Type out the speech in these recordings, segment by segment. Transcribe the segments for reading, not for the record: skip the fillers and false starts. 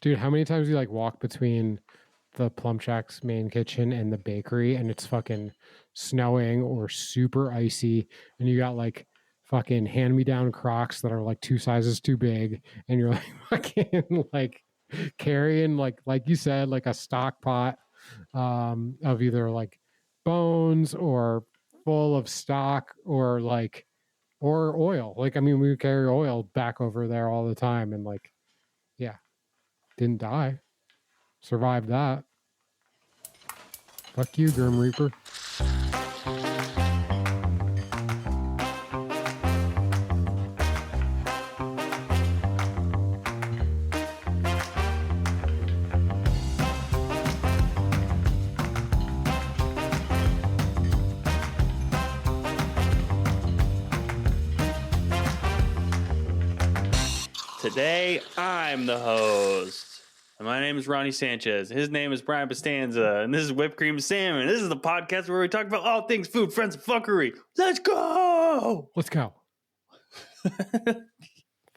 Dude, how many times you like walk between the Plum Shack's main kitchen and the bakery and it's fucking snowing or super icy and you got like fucking hand-me-down Crocs that are like 2 sizes too big and you're like fucking like carrying like you said like a stock pot of either like bones or full of stock or oil. Like I mean we carry oil back over there all the time and like yeah, didn't die. Survived that. Fuck you, Grim Reaper. Today, I'm the host. And my name is Ronnie Sanchez. His name is Brian Bistanza. And this is Whip Cream Salmon. This is the podcast where we talk about all things food, friends, and fuckery. Let's go! Let's go.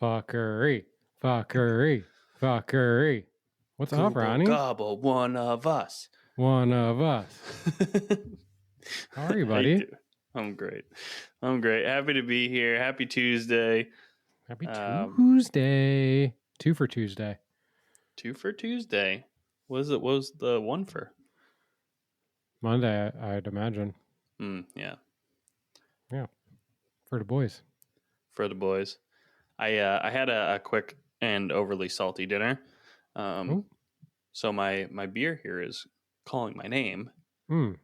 Fuckery. Fuckery. Fuckery. What's up, Ronnie? Gobble, one of us. One of us. How are you, buddy? I'm great. Happy to be here. Happy Tuesday. Happy Tuesday. 2 for Tuesday. 2 for Tuesday. What was the 1 for? Monday, I'd imagine. Yeah. Yeah. For the boys. I had a quick and overly salty dinner. So my beer here is calling my name.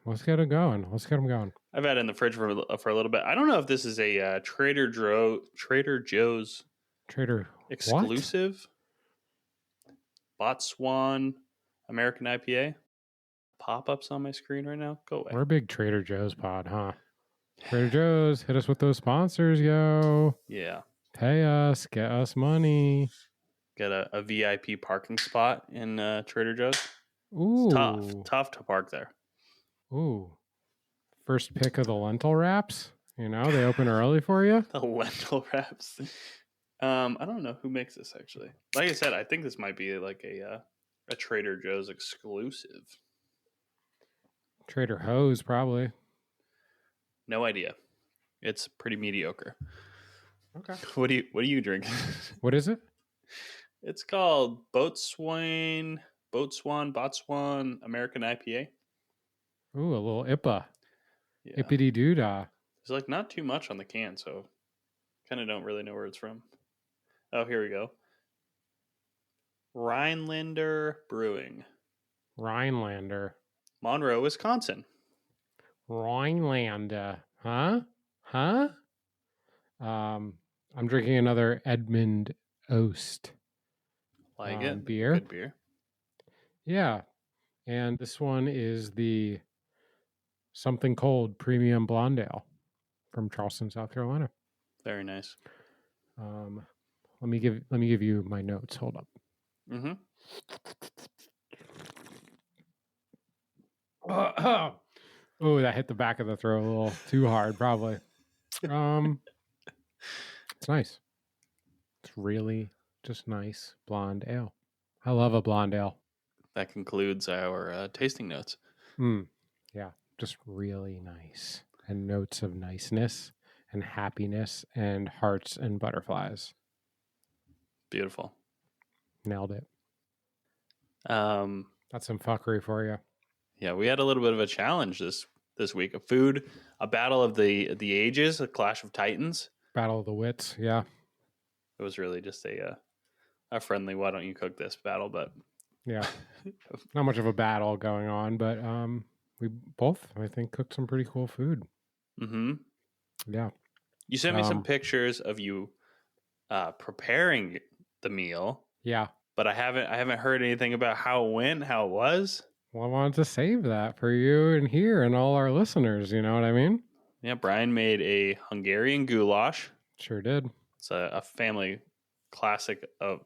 Let's get it going. I've had it in the fridge for a little bit. I don't know if this is a Trader Joe's exclusive. What? Botswan American IPA. Pop-ups on my screen right now. Go away. We're a big Trader Joe's pod, huh? Trader Joe's, hit us with those sponsors, yo. Yeah. Pay us, get us money. Get a VIP parking spot in Trader Joe's. Ooh. It's tough to park there. Ooh. First pick of the lentil wraps. You know, they open early for you. The lentil wraps. I don't know who makes this, actually. Like I said, I think this might be like a Trader Joe's exclusive. Trader Joe's, probably. No idea. It's pretty mediocre. Okay. What do you drink? What is it? It's called Botswan American IPA. Ooh, a little IPA. Yeah. Ippity doodah. There's like not too much on the can, so kind of don't really know where it's from. Oh, here we go. Rhinelander Brewing. Rhinelander. Monroe, Wisconsin. Rhinelander. Huh? I'm drinking another Edmund Oast. Like it? Beer. Good beer. Yeah. And this one is the Something Cold Premium Blonde Ale from Charleston, South Carolina. Very nice. Let me give you my notes. Hold up. Mm-hmm. Oh, that hit the back of the throat a little too hard, probably. It's nice. It's really just nice blonde ale. I love a blonde ale. That concludes our tasting notes. Yeah, just really nice. And notes of niceness and happiness and hearts and butterflies. Beautiful. Nailed it. That's some fuckery for you. Yeah, we had a little bit of a challenge this week. A battle of the ages, a clash of titans. Battle of the wits, yeah. It was really just a friendly, why don't you cook this battle, but... Yeah. Not much of a battle going on, but we both, I think, cooked some pretty cool food. Mm-hmm. Yeah. You sent me some pictures of you preparing the meal. Yeah. But I haven't heard anything about how it went, how it was. Well, I wanted to save that for you and here and all our listeners, you know what I mean? Yeah, Brian made a Hungarian goulash. Sure did. It's a family classic of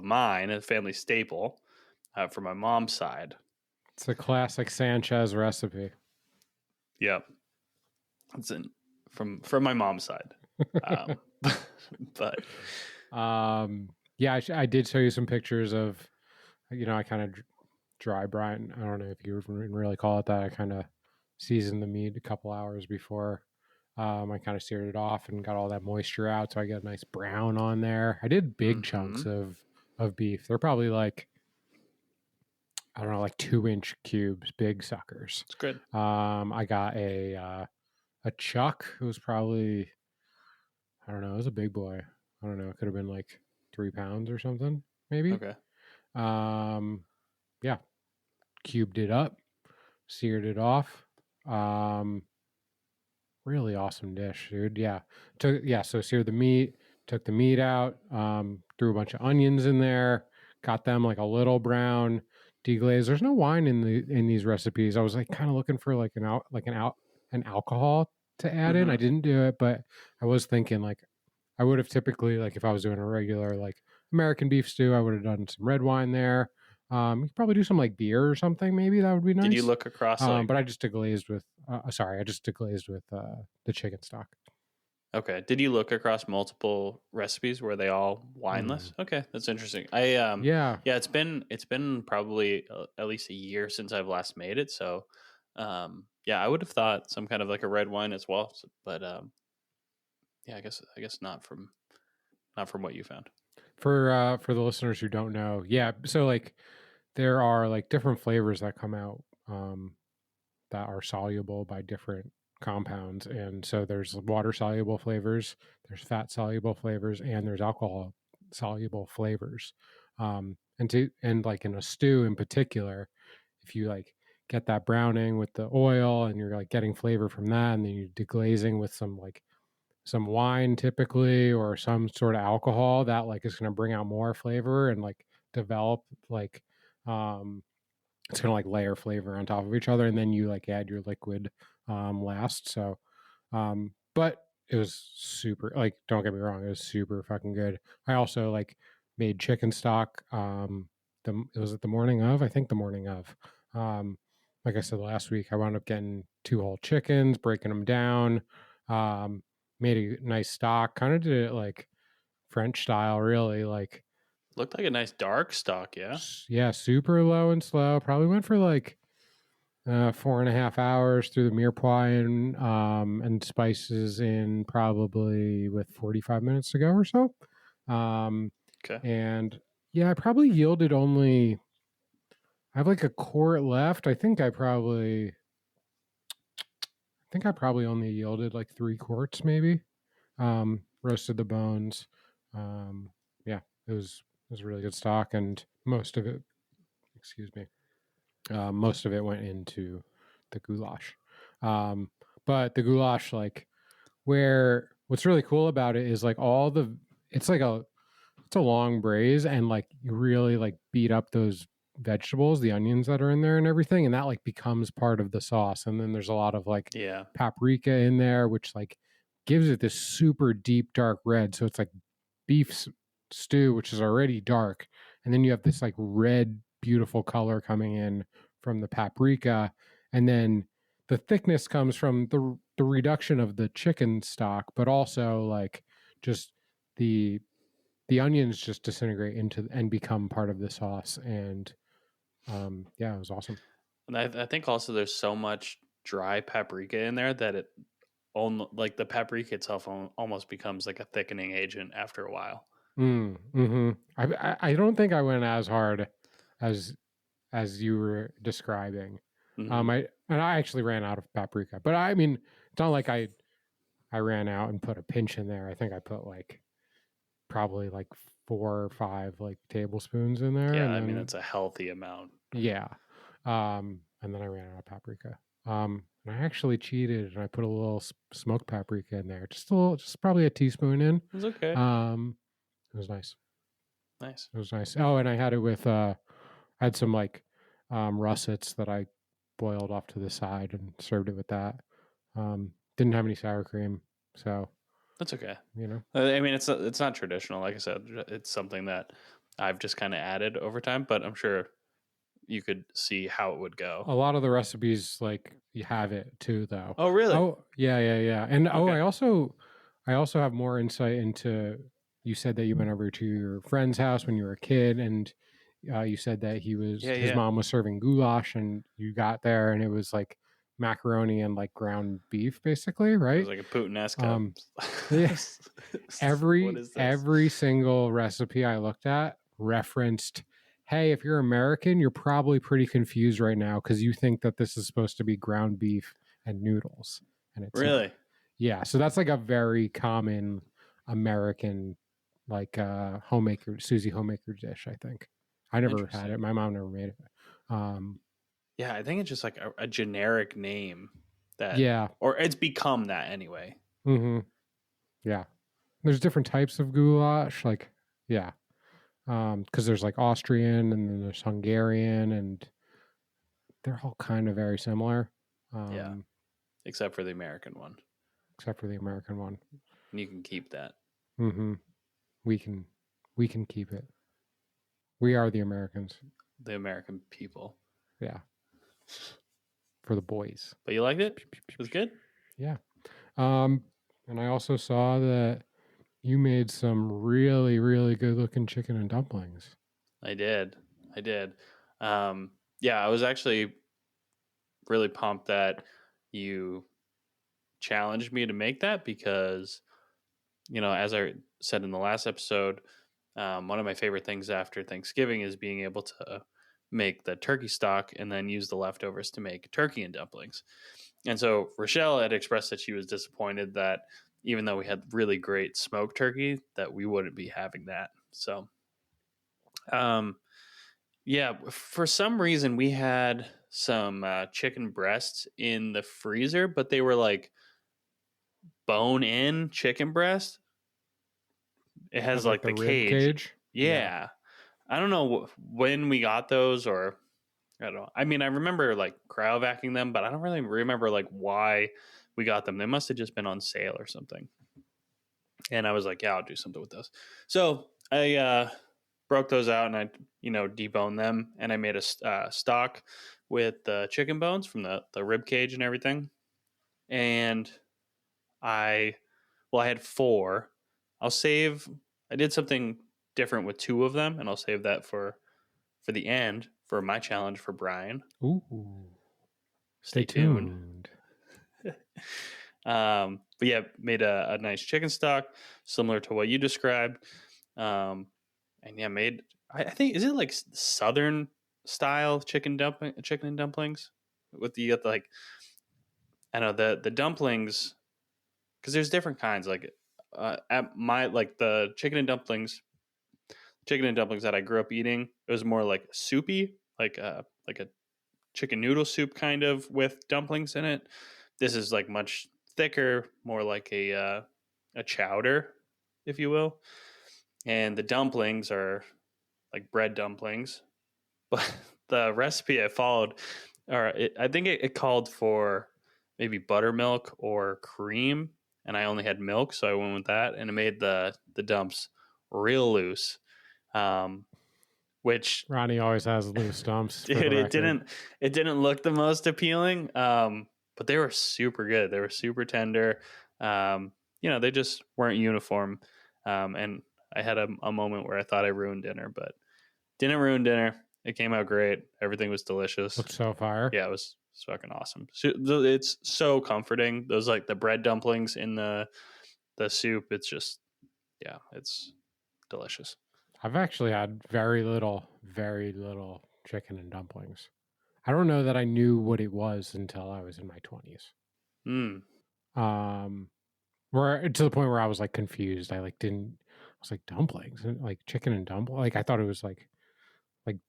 mine, a family staple from my mom's side. It's a classic Sanchez recipe. Yep. It's from my mom's side. But yeah, I did show you some pictures of I kind of dry brine. I don't know if you would really call it that. I kind of seasoned the meat a couple hours before. I kind of seared it off and got all that moisture out, so I got a nice brown on there. I did big chunks of beef. They're probably like, I don't know, like 2-inch cubes, big suckers. It's good. I got a chuck. It was probably, I don't know, it was a big boy. I don't know. It could have been like 3 pounds or something, maybe. Okay. Yeah, cubed it up, seared it off. Really awesome dish, dude. Yeah. So seared the meat, took the meat out, threw a bunch of onions in there, got them like a little brown, deglazed. There's no wine in these recipes. I was like kind of looking for like an alcohol to add in. I didn't do it, but I was thinking like I would have typically, like if I was doing a regular like American beef stew, I would have done some red wine there. You could probably do some like beer or something. Maybe that would be nice. Did you look across But I just deglazed with. I just deglazed with the chicken stock. Okay. Did you look across multiple recipes? Were they all wineless? Okay, that's interesting. Yeah. It's been probably at least a year since I've last made it. So I would have thought some kind of like a red wine as well. But I guess not from what you found. For the listeners who don't know, yeah. So like there are like different flavors that come out that are soluble by different compounds, and so there's water soluble flavors, there's fat soluble flavors, and there's alcohol soluble flavors. And like in a stew in particular, if you like get that browning with the oil and you're like getting flavor from that, and then you're deglazing with some wine typically or some sort of alcohol, that like is going to bring out more flavor and like develop like it's going to like layer flavor on top of each other, and then you like add your liquid last. So but it was super, like, don't get me wrong, it was super fucking good. I also like made chicken stock it was at the morning of, I think the morning of, like I said last week, I wound up getting 2 whole chickens, breaking them down, made a nice stock, kind of did it like French style, really, like Looked like a nice dark stock, yeah. Yeah, super low and slow. Probably went for like 4.5 hours through the mirepoix and spices in probably with 45 minutes to go or so. Okay. And yeah, I probably yielded only, I have like a quart left. I think I probably only yielded like 3 quarts maybe. Roasted the bones. Yeah, it was a really good stock, and most of it, most of it went into the goulash. But the goulash, like, what's really cool about it is like it's a long braise, and like you really like beat up those vegetables, the onions that are in there and everything, and that like becomes part of the sauce. And then there's a lot of like paprika in there, which like gives it this super deep dark red. So it's like beef stew, which is already dark, and then you have this like red beautiful color coming in from the paprika, and then the thickness comes from the reduction of the chicken stock, but also like just the onions just disintegrate into and become part of the sauce. And it was awesome. And I think also there's so much dry paprika in there that it like the paprika itself almost becomes like a thickening agent after a while. I don't think I went as hard as you were describing. I actually ran out of paprika, but I mean, it's not like I ran out and put a pinch in there. I think I put like probably like 4 or 5 like tablespoons in there. Yeah, and I then, mean that's a healthy amount. Yeah, and then I ran out of paprika. And I actually cheated, and I put a little smoked paprika in there, just probably a teaspoon in. It's okay. It was nice. Nice. It was nice. Oh, and I had it with I had some like russets that I boiled off to the side and served it with that. Didn't have any sour cream, so that's okay. You know, I mean, it's not traditional. Like I said, it's something that I've just kind of added over time, but I'm sure you could see how it would go. A lot of the recipes, like, you have it too, though. Oh, really? Oh, yeah. And okay. I also have more insight into. You said that you went over to your friend's house when you were a kid, and You said that Yeah, his yeah. mom was serving goulash, and you got there, and it was like macaroni and like ground beef, basically, It right? was like a Puttanesca. Um, yeah. What is this? Every single recipe I looked at referenced, hey, if you're American, you're probably pretty confused right now because you think that this is supposed to be ground beef and noodles, and it's not. Really? Yeah, so that's like a very common American like homemaker Susie homemaker dish, I think. I never had Interesting. it. My mom never made it. Um, Yeah, I think it's just like a generic name that, yeah. or it's become that anyway. Mm-hmm. Yeah. There's different types of goulash, like yeah. Because there's like Austrian and then there's Hungarian, and they're all kind of very similar. Yeah, except for the American one. Except for the American one. And you can keep that. Mm-hmm. We can keep it. We are the Americans. The American people. Yeah. For the boys. But you liked it? It was good? Yeah. And I also saw that you made some really, really good looking chicken and dumplings. I did. Yeah, I was actually really pumped that you challenged me to make that because, as I said in the last episode, one of my favorite things after Thanksgiving is being able to make the turkey stock and then use the leftovers to make turkey and dumplings. And so Rochelle had expressed that she was disappointed that even though we had really great smoked turkey, that we wouldn't be having that. So, yeah, for some reason we had some chicken breasts in the freezer, but they were like bone in chicken breast. It has like the rib cage. Yeah. I don't know when we got those, or I don't know. I mean, I remember like cryovacuuming them, but I don't really remember like why we got them. They must have just been on sale or something. And I was like, yeah, I'll do something with those. So I broke those out and I, deboned them, and I made a stock with the chicken bones from the rib cage and everything. And I had 4. I did something different with 2 of them, and I'll save that for the end for my challenge for Brian. Ooh. Stay tuned. But yeah, made a nice chicken stock similar to what you described. And yeah, I think, is it like Southern style chicken and dumplings with you got like, I don't know, the dumplings, because there's different kinds. Like at my, like the chicken and dumplings that I grew up eating, it was more like soupy, like a chicken noodle soup kind of with dumplings in it. This is like much thicker, more like a chowder, if you will. And the dumplings are like bread dumplings. But the recipe I followed, I think it called for maybe buttermilk or cream, and I only had milk, so I went with that, and it made the dumps real loose. Which Ronnie always has loose dumps. dude, it didn't look the most appealing, but they were super good. They were super tender. They just weren't uniform. And I had a moment where I thought I ruined dinner, but didn't ruin dinner. It came out great. Everything was delicious. Looked so fire. Yeah, it was fucking awesome. So, it's so comforting. Those like the bread dumplings in the soup. It's just, yeah, it's delicious. I've actually had very little chicken and dumplings. I don't know that I knew what it was until I was in my 20s. Where to the point where I was like confused. I was like dumplings and like chicken and dumplings. Like I thought it was like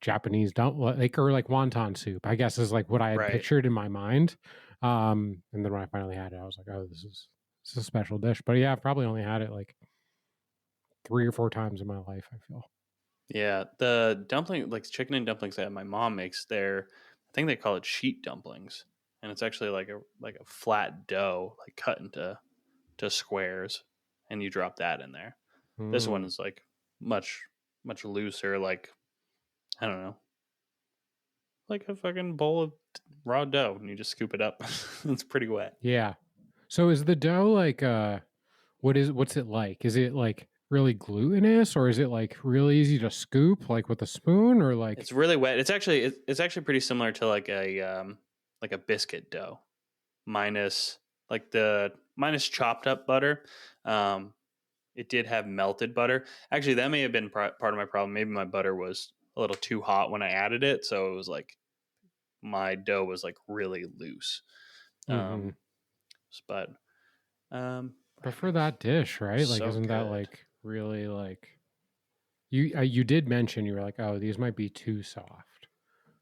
Japanese or like wonton soup, I guess is like what I had pictured in my mind. And then when I finally had it, I was like, oh, this is a special dish. But yeah, I've probably only had it like 3 or 4 times in my life, I feel. Yeah, the dumpling, like chicken and dumplings that my mom makes there, I think they call it sheet dumplings, and it's actually like a flat dough, like cut into squares, and you drop that in there. This one is like much looser, like I don't know, like a fucking bowl of raw dough, and you just scoop it up. It's pretty wet. Yeah. So is the dough like what's it like? Is it like really glutinous, or is it like really easy to scoop like with a spoon, or like It's really wet. It's actually pretty similar to like a biscuit dough, minus minus chopped up butter. It did have melted butter. Actually, that may have been part of my problem. Maybe my butter was a little too hot when I added it, so it was like my dough was like really loose. mm-hmm. But But for that dish, right? Like, so isn't that good. like really like you did mention you were like, oh, these might be too soft.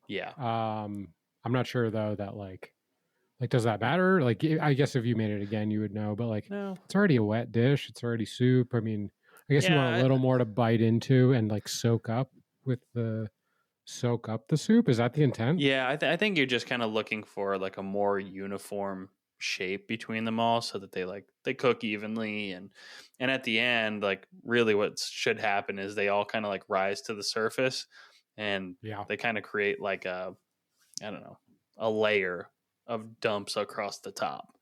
Yeah. I'm not sure though that like does that matter? Like, I guess if you made it again, you would know. But like, No. it's already a wet dish. It's already soup. I mean, I guess you want a Yeah. little more to bite into and like soak up the soup. Is that the intent? Yeah, I think you're just kind of looking for like a more uniform shape between them all, so that they cook evenly, and at the end, like really what should happen is they all kind of like rise to the surface, and Yeah. they kind of create like I don't know, a layer of dumps across the top.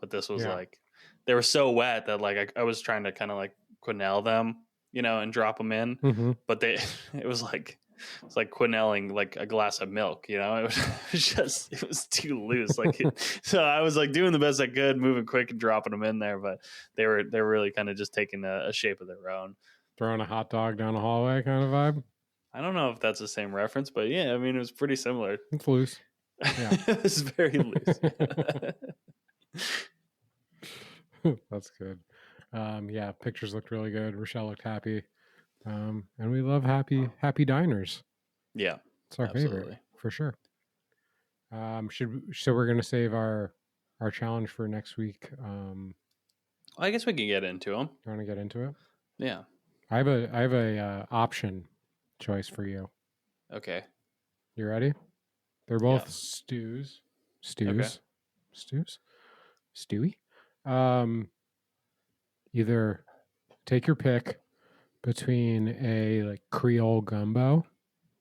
But this was Yeah. like they were so wet that like I was trying to kind of like quenelle them, and drop them in, Mm-hmm. but it was like it's like quenelling like a glass of milk, it was too loose. So I was like doing the best I could, moving quick and dropping them in there, but they were really kind of just taking a shape of their own. Throwing a hot dog down a hallway kind of vibe. I don't know if that's the same reference, but yeah, I mean it was pretty similar. It's loose. Yeah. It was very loose. That's good. Yeah, pictures looked really good. Rochelle looked happy. And we love happy diners. Yeah, It's our favorite absolutely. for sure. So we're gonna save our challenge for next week. Well, I guess we can get into them. You want to get into it? Yeah. I have a option choice for you. Okay. You ready? They're Yeah. both stews. Okay. Stewy. Either take your pick between a like Creole gumbo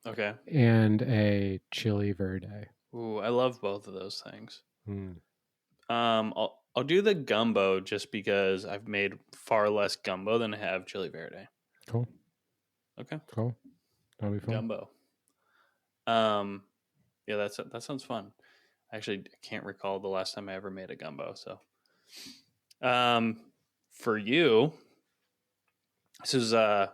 Okay. and a chili verde. Ooh, I love both of those things. Hmm. I'll do the gumbo just because I've made far less gumbo than I have chili verde. Cool. Okay. Cool. That'll be fun. Gumbo. Yeah, that sounds fun. Actually, I can't recall the last time I ever made a gumbo. So, for you, this is I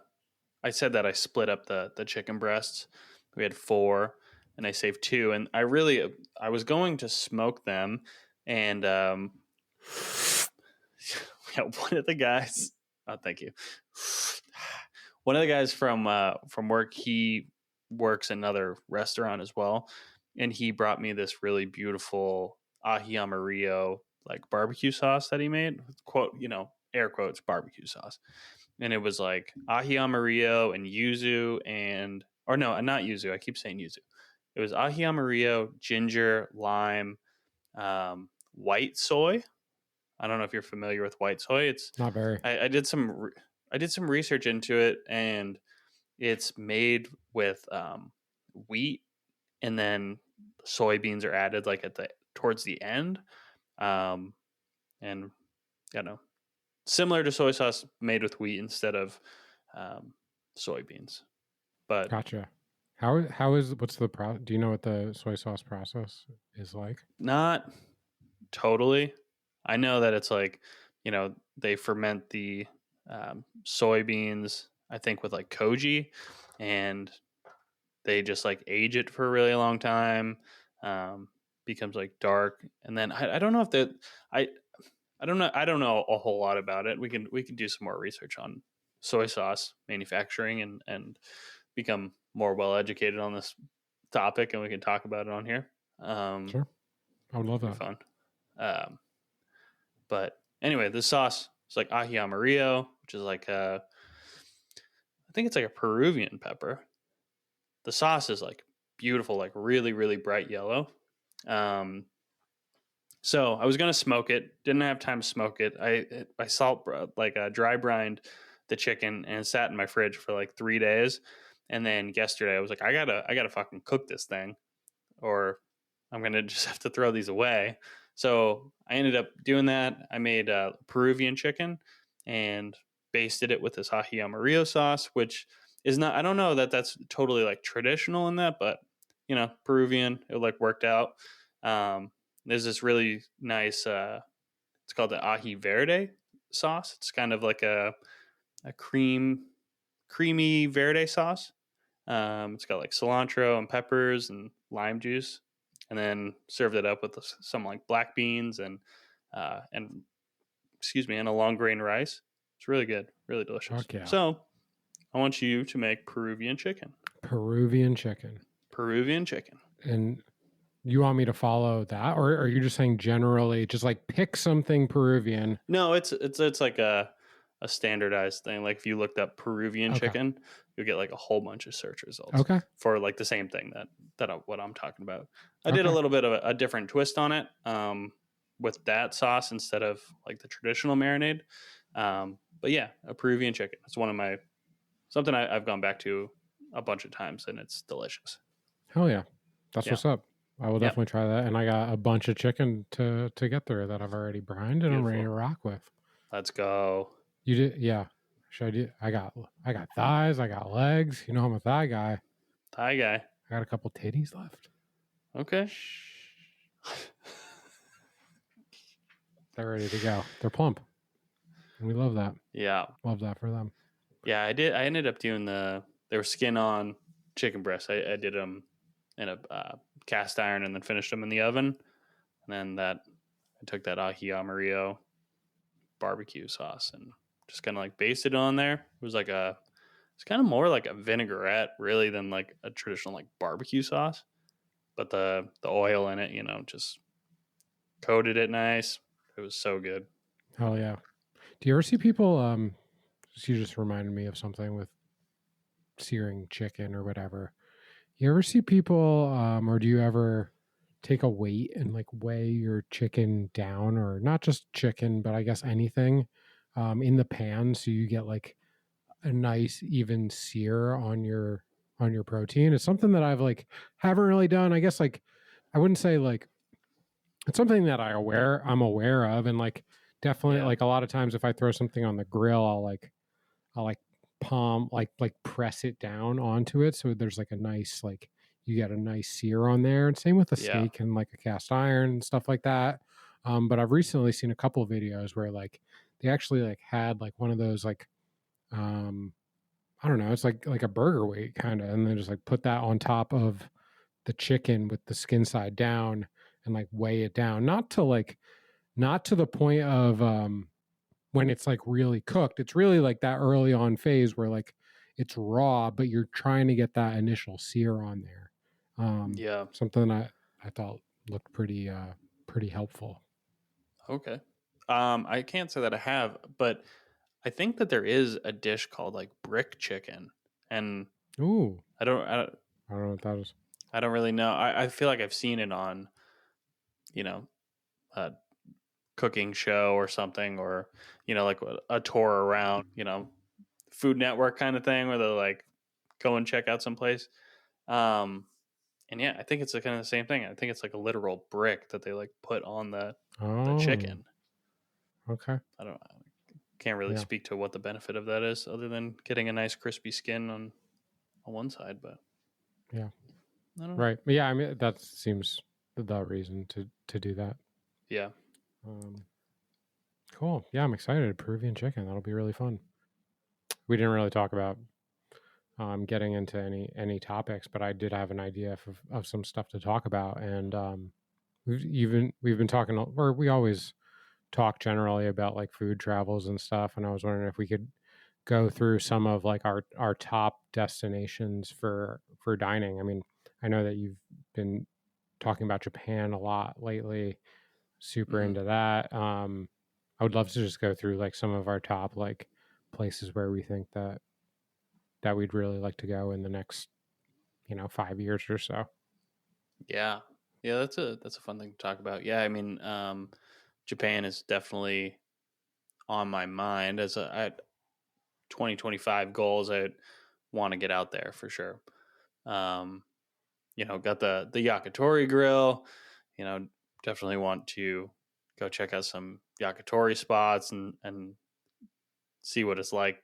said that I split up the chicken breasts. We had 4, and I saved 2, and I was going to smoke them, and yeah, one of the guys. Oh, thank you. One of the guys from work, he works another restaurant as well, and he brought me this really beautiful aji amarillo like barbecue sauce that he made. Quote, air quotes, barbecue sauce. And it was like aji amarillo and yuzu or no, not yuzu. I keep saying yuzu. It was aji amarillo, ginger, lime, white soy. I don't know if you're familiar with white soy. It's Not very. I did some research into it, and it's made with wheat, and then soybeans are added like towards the end, and similar to soy sauce made with wheat instead of soybeans. But Gotcha. What's the do you know what the soy sauce process is like? not totally. I know that it's like, they ferment the soybeans, I think, with like koji, and they just like age it for a really long time. Becomes like dark, and then I don't know if that I don't know a whole lot about it. We can do some more research on soy sauce manufacturing and become more well educated on this topic, and we can talk about it on here. Sure. I would love Be that. fun. But anyway, the sauce is like aji amarillo, which is like I think it's like a Peruvian pepper. The sauce is like beautiful, like really, really bright yellow. So I was gonna smoke it. Didn't have time to smoke it. I salt dry brined the chicken, and it sat in my fridge for like 3 days. And then yesterday I was like, I gotta fucking cook this thing, or I'm gonna just have to throw these away. So I ended up doing that. I made Peruvian chicken, and basted it with this ají amarillo sauce, which is not, I don't know that that's totally like traditional in that, but Peruvian, it like worked out. There's this really nice, it's called the ají verde sauce. It's kind of like a creamy verde sauce. It's got like cilantro and peppers and lime juice, and then served it up with some like black beans and excuse me, and a long grain rice. It's really good, really delicious. Fuck yeah. So I want you to make Peruvian chicken. Peruvian chicken. And you want me to follow that, or are you just saying generally, just like pick something Peruvian? No, it's like a standardized thing. Like if you looked up Peruvian chicken, you'll get like a whole bunch of search results. Okay. For like the same thing that what I'm talking about. I did a little bit of a different twist on it with that sauce instead of like the traditional marinade. But yeah, a Peruvian chicken. It's something I've gone back to a bunch of times, and it's delicious. Hell yeah. That's what's up. I will definitely try that. And I got a bunch of chicken to get through that I've already brined and I'm ready to rock with. Let's go. You did? Yeah. Should I do? I got thighs. I got legs. You know, I'm a thigh guy. I got a couple titties left. Okay. They're ready to go. They're plump. And we love that. Yeah. Love that for them. Yeah, I did. I ended up doing they were skin on chicken breasts. I did them in a cast iron and then finished them in the oven. And then I took that ají amarillo barbecue sauce and just kind of like basted it on there. It was like it's kind of more like a vinaigrette really than like a traditional like barbecue sauce. But the oil in it, just coated it nice. It was so good. Hell yeah. Do you ever see people, you just reminded me of something with searing chicken or whatever. You ever see people, or do you ever take a weight and like weigh your chicken down, or not just chicken, but I guess anything, in the pan, so you get like a nice even sear on your protein? It's something that I've like haven't really done. I guess like I wouldn't say like it's something that I'm aware of, and like definitely like a lot of times if I throw something on the grill, I'll palm like press it down onto it so there's like a nice like you get a nice sear on there. And same with the steak and like a cast iron and stuff like that. But I've recently seen a couple of videos where like they actually like had like one of those like I don't know, it's like a burger weight kind of, and then just like put that on top of the chicken with the skin side down and like weigh it down, not to the point of when it's like really cooked. It's really like that early on phase where like it's raw, but you're trying to get that initial sear on there. Something I thought looked pretty helpful. Okay. I can't say that I have, but I think that there is a dish called like brick chicken, and I don't know what that is. I don't really know. I feel like I've seen it on, a cooking show or something, or like a tour around, Food Network kind of thing where they're like go and check out someplace. And yeah, I think it's kind of the same thing. I think it's like a literal brick that they like put on the chicken. Okay. I can't really speak to what the benefit of that is other than getting a nice crispy skin on one side, but yeah. I don't know. Right. Yeah, I mean that seems the reason to do that. Yeah. Cool. Yeah, I'm excited. Peruvian chicken. That'll be really fun. We didn't really talk about getting into any topics, but I did have an idea of some stuff to talk about, and we've been talking, or we always talk generally about like food travels and stuff, and I was wondering if we could go through some of like our top destinations for dining. I mean, I know that you've been talking about Japan a lot lately. Super into that. I would love to just go through like some of our top like places where we think that we'd really like to go in the next 5 years or so. Yeah, that's a fun thing to talk about. Yeah, I mean, Japan is definitely on my mind as a 2025 goals. I want to get out there for sure. Got the yakitori grill. Definitely want to go check out some yakitori spots and see what it's like,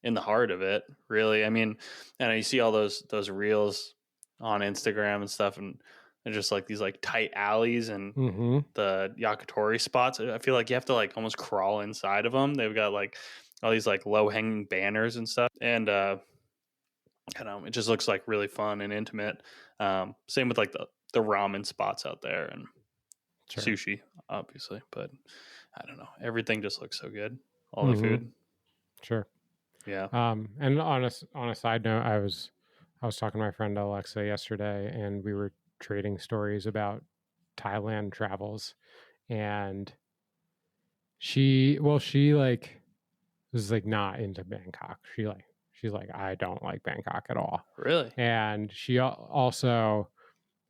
in the heart of it, really. I mean, and you see all those reels on Instagram and stuff, and they're just like these like tight alleys and the yakitori spots. I feel like you have to like almost crawl inside of them. They've got like all these like low hanging banners and stuff, and it just looks like really fun and intimate. Same with like the ramen spots out there and sushi, obviously, but I don't know. Everything just looks so good. All the food. Sure. Yeah. And on a side note, I was talking to my friend Alexa yesterday, and we were trading stories about Thailand travels, and she like was like not into Bangkok. She's like, I don't like Bangkok at all. Really? And she also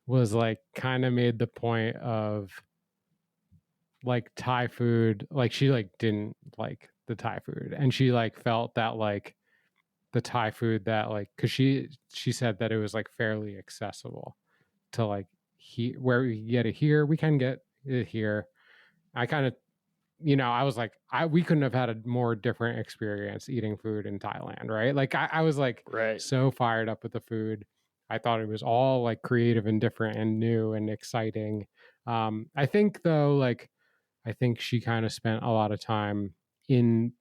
was like kind of made the point of like Thai food, like she like didn't like the Thai food, and she like felt that like the Thai food that like, because she said that it was like fairly accessible to like where we get it here, we can get it here. I kind of, I was like, we couldn't have had a more different experience eating food in Thailand, right? Like I was like so fired up with the food. I thought it was all like creative and different and new and exciting. I think though, like, I think she kind of spent a lot of time in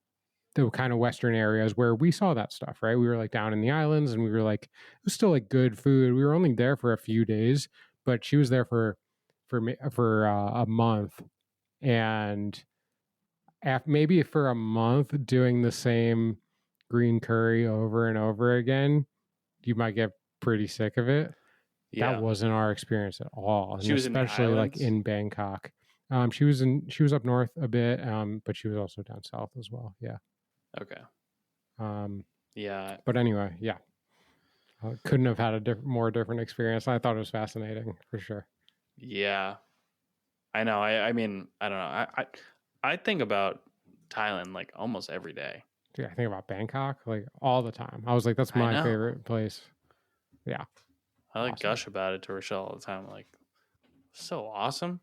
the kind of Western areas where we saw that stuff, right? We were like down in the islands, and we were like, it was still like good food. We were only there for a few days, but she was there for a month, and maybe for a month doing the same green curry over and over again, you might get pretty sick of it. Yeah. That wasn't our experience at all. She was especially like in Bangkok. She was up north a bit, but she was also down south as well. Yeah. Okay. Yeah. But anyway, yeah. Couldn't have had a more different experience. I thought it was fascinating for sure. Yeah. I know. I mean, I don't know. I think about Thailand like almost every day. Yeah, I think about Bangkok like all the time. I was like, that's my favorite place. Yeah. I like gush about it to Rochelle all the time. Like, so awesome.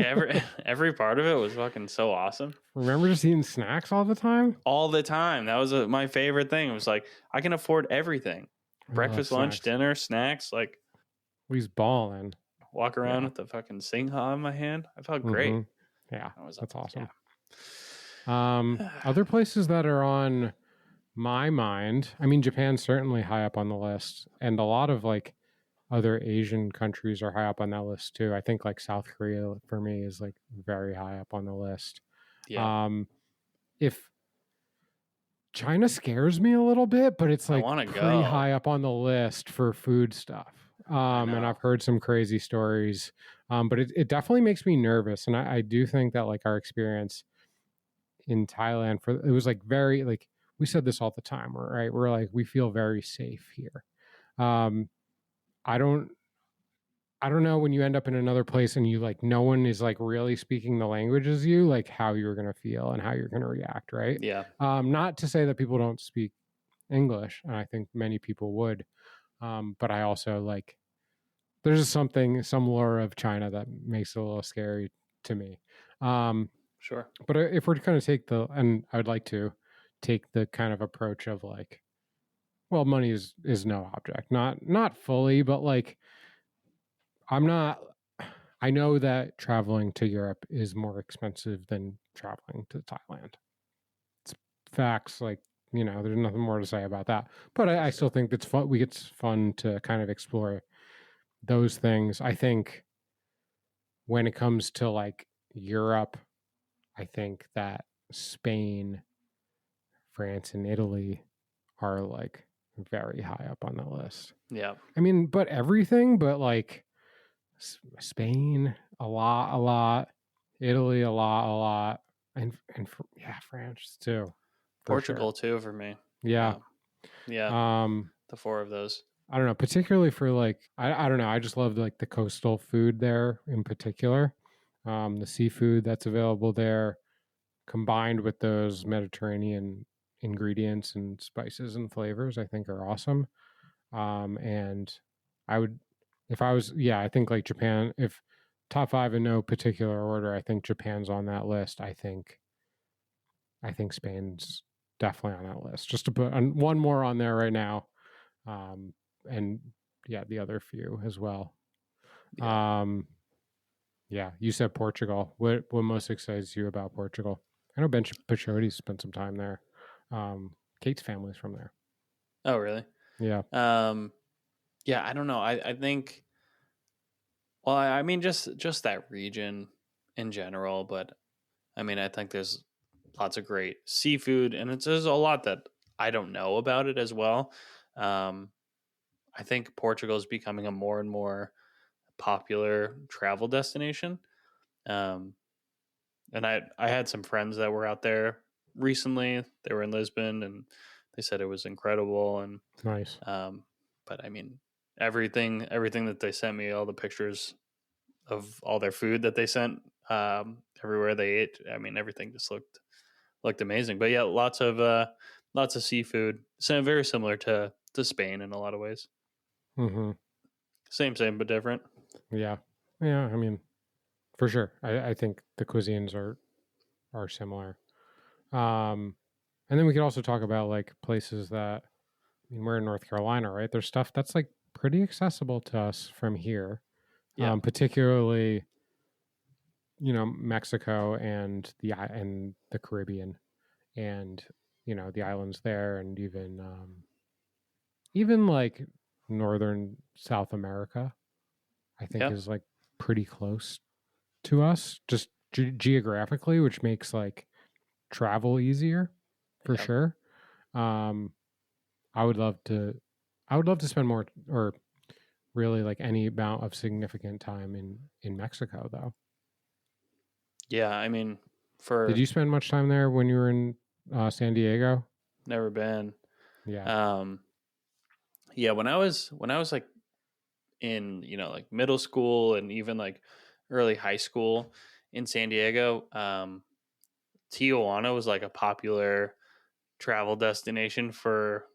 Every part of it was fucking so awesome. Remember just eating snacks all the time? All the time. That was my favorite thing. It was like, I can afford everything. Breakfast, lunch, dinner, snacks. Like, he's balling. Walk around with the fucking Singha in my hand. I felt great. Yeah, that's awesome. Yeah. Other places that are on my mind, I mean, Japan's certainly high up on the list, and a lot of like other Asian countries are high up on that list too. I think like South Korea for me is like very high up on the list. Yeah. If China scares me a little bit, but it's like pretty high up on the list for food stuff. And I've heard some crazy stories. But it definitely makes me nervous. And I do think that like our experience in Thailand it was like very like, we said this all the time, right? We're like, we feel very safe here. I don't know when you end up in another place and you like no one is like really speaking the language as you, like how you're going to feel and how you're going to react, right? Yeah. Not to say that people don't speak English, and I think many people would, but I also like there's some lore of China that makes it a little scary to me. Sure. But if we're going to take and I would like to take the kind of approach of like, well, money is no object, not fully, but like I know that traveling to Europe is more expensive than traveling to Thailand. It's facts. Like, there's nothing more to say about that. But I still think it's fun. It's fun to kind of explore those things. I think when it comes to like Europe, I think that Spain, France, and Italy are like very high up on the list. Yeah. I mean, but everything, but like Spain, a lot, Italy, a lot, and France too. Portugal too for me. Yeah. The four of those. I don't know, particularly for like I don't know. I just love like the coastal food there in particular. The seafood that's available there, combined with those Mediterranean ingredients and spices and flavors, I think are awesome. And I would, if I was, I think like Japan, if top 5 in no particular order, I think Japan's on that list. I think I think Spain's definitely on that list. Just to put one more on there right now, and yeah, the other few as well. Yeah. Yeah, you said Portugal. What most excites you about Portugal? I know Ben Pachotti spent some time there. Kate's family's from there. Oh, really? Yeah. Yeah, I don't know. I think. Well, I mean, just that region in general, but I mean, I think there's lots of great seafood, and there's a lot that I don't know about it as well. Um, I think Portugal is becoming a more and more popular travel destination. Um, and I had some friends that were out there recently. They were in Lisbon, and they said it was incredible. And Nice. but I mean, everything that they sent me, all the pictures of all their food that they sent, everywhere they ate. I mean, everything just looked amazing. But yeah, lots of seafood. So very similar to Spain in a lot of ways. Mm-hmm. Same but different. Yeah. Yeah. I mean, for sure. I think the cuisines are similar. And then we could also talk about like places that, I mean, we're in North Carolina, right? There's stuff that's like pretty accessible to us from here, Yeah. particularly Mexico and the Caribbean, and the islands there, and even like northern South America. I think Yeah. is like pretty close to us, just geographically, which makes like travel easier for Yeah. sure. Um, I would love to, I would love to spend more, or really like any amount of significant time in Mexico, though. Yeah. I mean, Did for you spend much time there when you were in San Diego? never been. Yeah. Um, yeah. When I was like in like middle school and even like early high school in San Diego, Tijuana was like a popular travel destination for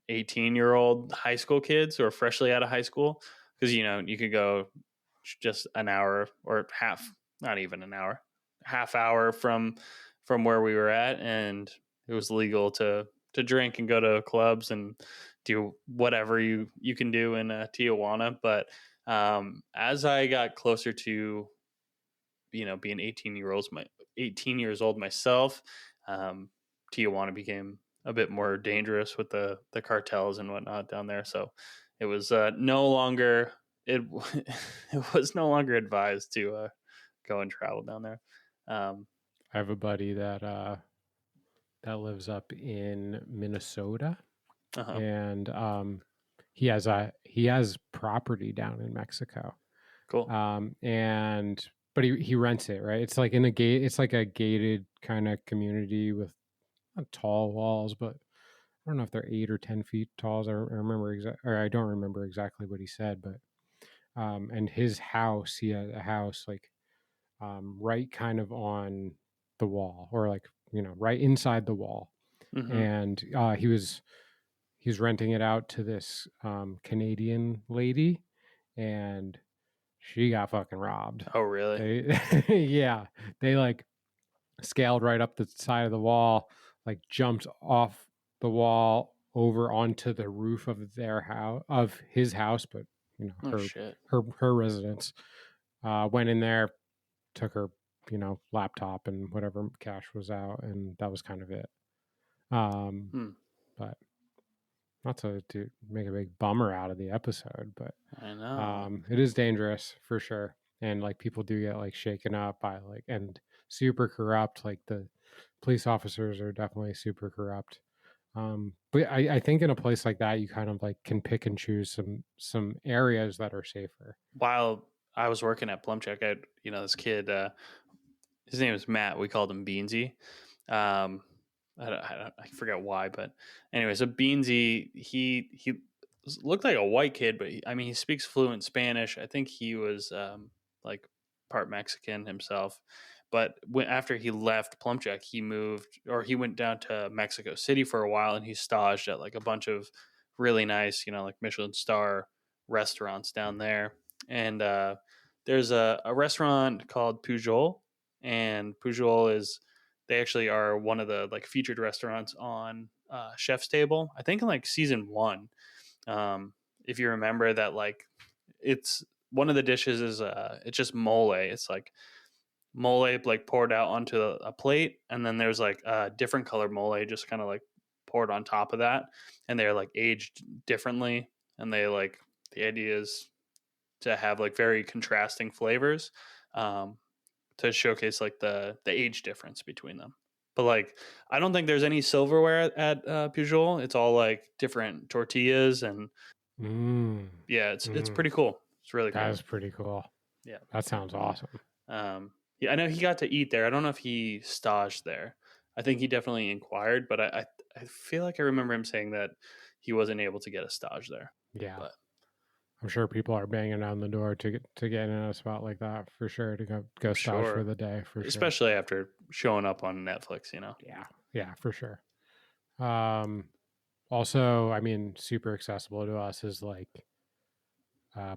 18-year-old high school kids or freshly out of high school, because you could go just an hour or half, not even an hour, half hour from where we were at, and it was legal to drink and go to clubs and do whatever you can do in Tijuana. But as I got closer to being 18 years old myself, um, Tijuana became a bit more dangerous with the cartels and whatnot down there. So it was no longer it it was no longer advised to go and travel down there. Um, I have a buddy that lives up in Minnesota, uh-huh. and he has property down in Mexico. Cool. And but he rents it, right? It's like in a gate. It's like a gated kind of community with not tall walls, but I don't know if they're 8 or 10 feet tall. I remember or I don't remember exactly what he said, but and his house, he had a house like right kind of on the wall, or like right inside the wall, Hmm. and he's renting it out to this Canadian lady, and she got fucking robbed. Oh, really? They yeah, they like scaled right up the side of the wall, like jumped off the wall over onto the roof of their house, of his house, but Oh shit. her residence. Went in there, took her laptop and whatever cash was out, and that was kind of it. Um, Hmm. but not to make a big bummer out of the episode, but I know. it is dangerous for sure, and like people do get like shaken up by like and super corrupt. Like the police officers are definitely super corrupt. But I think in a place like that, you kind of like can pick and choose some areas that are safer. While I was working at Plumcheck, I this kid. His name is Matt. We called him Beansy. Um, I forget why, but anyway, so Beansy, he looked like a white kid, but I mean, he speaks fluent Spanish. I think he was like part Mexican himself. But after he left Plumcheck, he moved, or he went down to Mexico City for a while, and he staged at like a bunch of really nice, like Michelin star restaurants down there. And there's a restaurant called Pujol, and Pujol is They actually are one of the like featured restaurants on Chef's Table. I think in like season 1. If you remember that, like it's one of the dishes is it's just mole. It's like mole like poured out onto a plate, and then there's like a different color mole just kind of like poured on top of that, and they're like aged differently, and they like the idea is to have like very contrasting flavors, to showcase like the age difference between them. But like I don't think there's any silverware at Pujol. It's all like different tortillas, and yeah, it's pretty cool. It's really That cool. is pretty cool. Yeah, that sounds awesome. Yeah, I know he got to eat there. I don't know if he staged there. I think he definitely inquired, but I feel like I remember him saying that he wasn't able to get a stage there. Yeah, but I'm sure people are banging on the door to get in a spot like that for sure, to go stage for the day, for especially after showing up on Netflix, you know. Yeah, for sure. Also, I mean, super accessible to us is like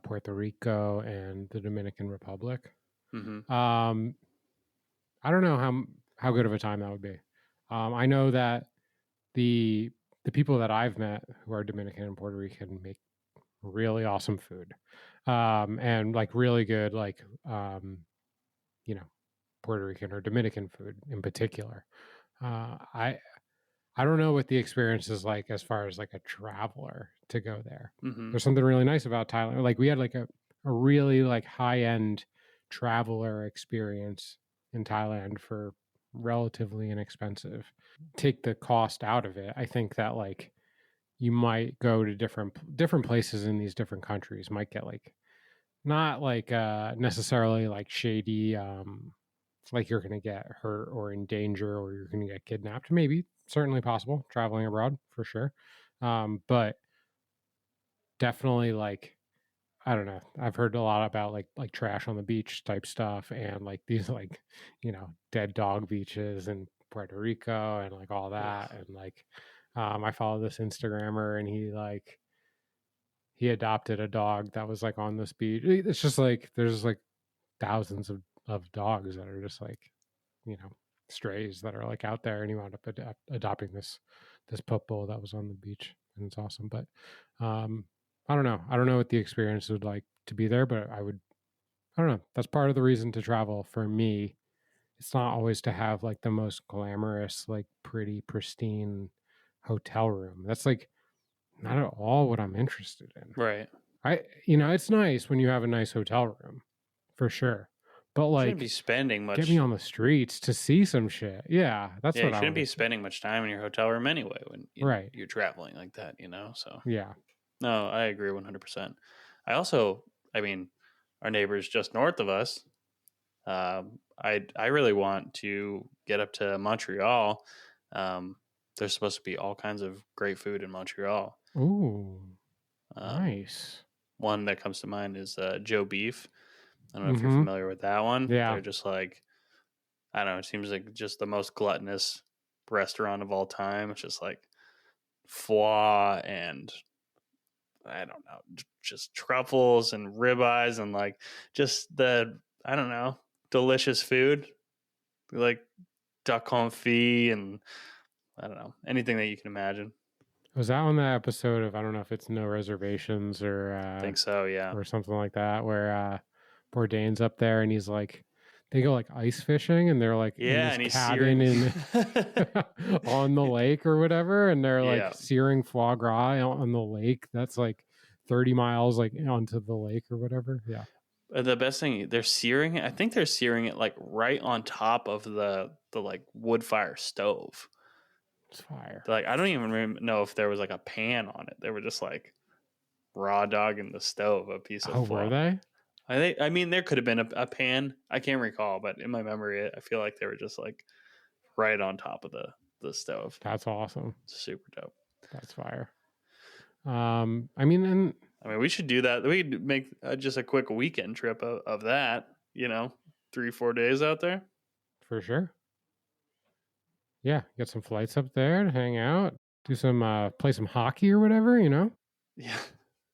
Puerto Rico and the Dominican Republic. Mm-hmm. I don't know how good of a time that would be. I know that the people that I've met who are Dominican and Puerto Rican make really awesome food, and like really good, like you know, Puerto Rican or Dominican food in particular. I don't know what the experience is like as far as like a traveler to go there. Mm-hmm. There's something really nice about Thailand. Like we had like a really like high end traveler experience in Thailand for relatively inexpensive. Take the cost out of it. I think that like you might go to different places in these different countries, might get like not like necessarily like shady, like you're going to get hurt or in danger or you're going to get kidnapped. Maybe, certainly possible, traveling abroad for sure. But definitely like, I don't know. I've heard a lot about like trash on the beach type stuff, and like these like, dead dog beaches in Puerto Rico and like all that. And like, I follow this Instagrammer, and he adopted a dog that was like on this beach. It's just like there's like thousands of dogs that are just like, strays that are like out there, and he wound up adopting this pit bull that was on the beach, and it's awesome. But I don't know what the experience would like to be there, but I don't know. That's part of the reason to travel for me. It's not always to have like the most glamorous, like pretty, pristine hotel room. That's like not at all what I'm interested in. Right. It's nice when you have a nice hotel room, for sure. But like, shouldn't be spending much. Get me on the streets to see some shit. Yeah, that's what you shouldn't be spending much time in your hotel room anyway when you're traveling like that, So yeah. No, I agree 100%. I also, our neighbors just north of us. I really want to get up to Montreal. There's supposed to be all kinds of great food in Montreal. Ooh, nice. One that comes to mind is Joe Beef. I don't know if you're familiar with that one. Yeah. They're just like, I don't know, it seems like just the most gluttonous restaurant of all time. It's just like foie and I don't know, just truffles and ribeyes and like just the, I don't know, delicious food. Like duck confit and I don't know, anything that you can imagine. Was that on the episode of, I don't know if it's No Reservations or I think so, yeah, or something like that, where Bourdain's up there and he's like, they go like ice fishing, and they're like in this cabin on the lake or whatever, and they're like searing foie gras on the lake that's like 30 miles like onto the lake or whatever. Yeah. The best thing, they're searing it. I think they're searing it like right on top of the like wood fire stove. It's fire. Like I don't even know if there was like a pan on it. They were just like raw dog in the stove, a piece of. Oh, were they? I mean, there could have been a pan. I can't recall, but in my memory, I feel like they were just like right on top of the stove. That's awesome. Super dope. That's fire. I mean, we should do that. We'd make just a quick weekend trip of that. 3-4 days out there. For sure. Yeah, get some flights up there to hang out, do some play some hockey or whatever. Yeah.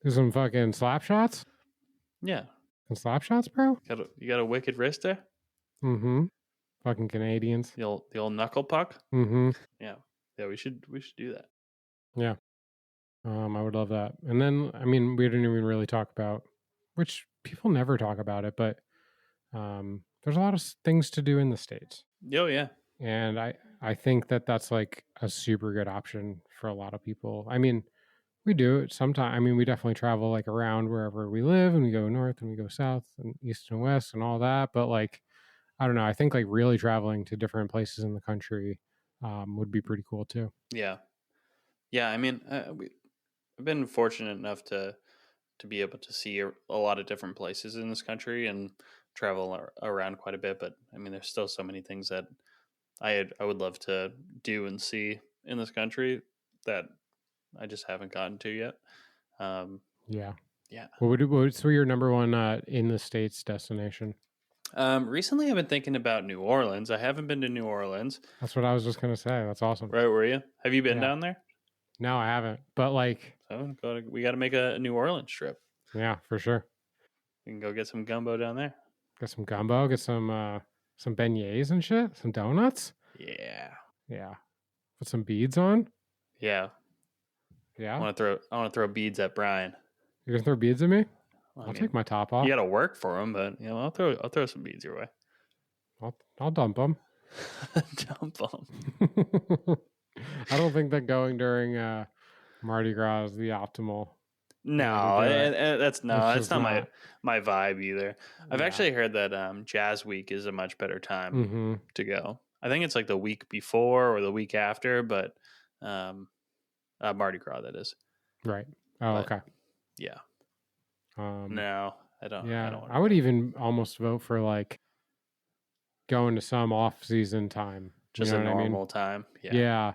Do some fucking slap shots. Yeah. Some slap shots, bro. You got a wicked wrist there. Mm-hmm. Fucking Canadians. The old knuckle puck. Mm-hmm. Yeah. We should do that. Yeah. I would love that. And then, I mean, we didn't even really talk about, which people never talk about it, but there's a lot of things to do in the States. Oh, yeah. And I think that that's like a super good option for a lot of people. I mean, we do it sometimes. I mean, we definitely travel like around wherever we live, and we go north and we go south and east and west and all that. But like, I don't know. I think like really traveling to different places in the country would be pretty cool too. Yeah. Yeah. I mean, I've been fortunate enough to be able to see a lot of different places in this country and travel around quite a bit. But I mean, there's still so many things that I would love to do and see in this country that I just haven't gotten to yet. Yeah. Yeah. What's your number one in the States destination? Recently, I've been thinking about New Orleans. I haven't been to New Orleans. That's what I was just gonna say. That's awesome. Right, were you? Have you been Yeah. down there? No, I haven't. But like, So we got to make a New Orleans trip. yeah, for sure. We can go get some gumbo down there. Get some gumbo. Get some beignets and shit. Some donuts. Yeah. Yeah. Put some beads on. Yeah. Yeah. I want to throw beads at Brian. You're gonna throw beads at me? I I'll mean, take my top off. You got to work for them, but I'll throw some beads your way. I'll dump them. Dump them. I don't think that going during Mardi Gras is the optimal. No, that's not my vibe either. I've Yeah. actually heard that Jazz Week is a much better time Mm-hmm. to go. I think it's like the week before or the week after, but Mardi Gras, that is. Right. Oh, But, okay. Yeah. No, I don't. Yeah, I would even almost vote for like going to some off-season time. Just you know a what I mean? normal time. Yeah. Yeah.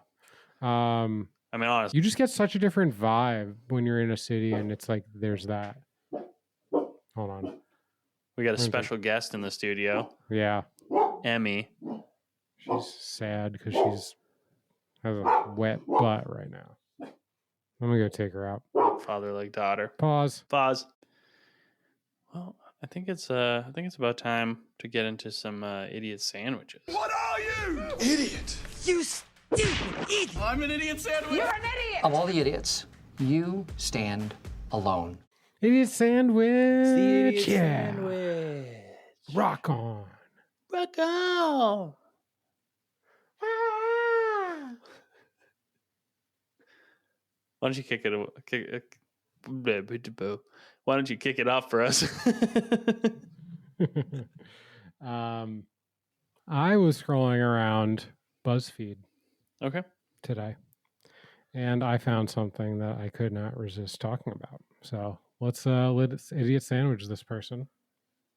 I mean, honestly, You just get such a different vibe when you're in a city, and it's like there's that. Hold on. we got a special guest in the studio, Yeah, Emmy. she's sad because she's has a wet butt right now. I'm gonna go take her out. Father like daughter. Pause. Well, I think it's about time to get into some idiot sandwiches. What are you? Idiot. You stupid idiot! I'm an idiot sandwich. You're an idiot! Of all the idiots, you stand alone. Idiot sandwich. Idiot yeah. sandwich. Rock on. Rock on. Why don't you kick it off for us? I was scrolling around BuzzFeed Okay. today, and I found something that I could not resist talking about. So let's idiot sandwich this person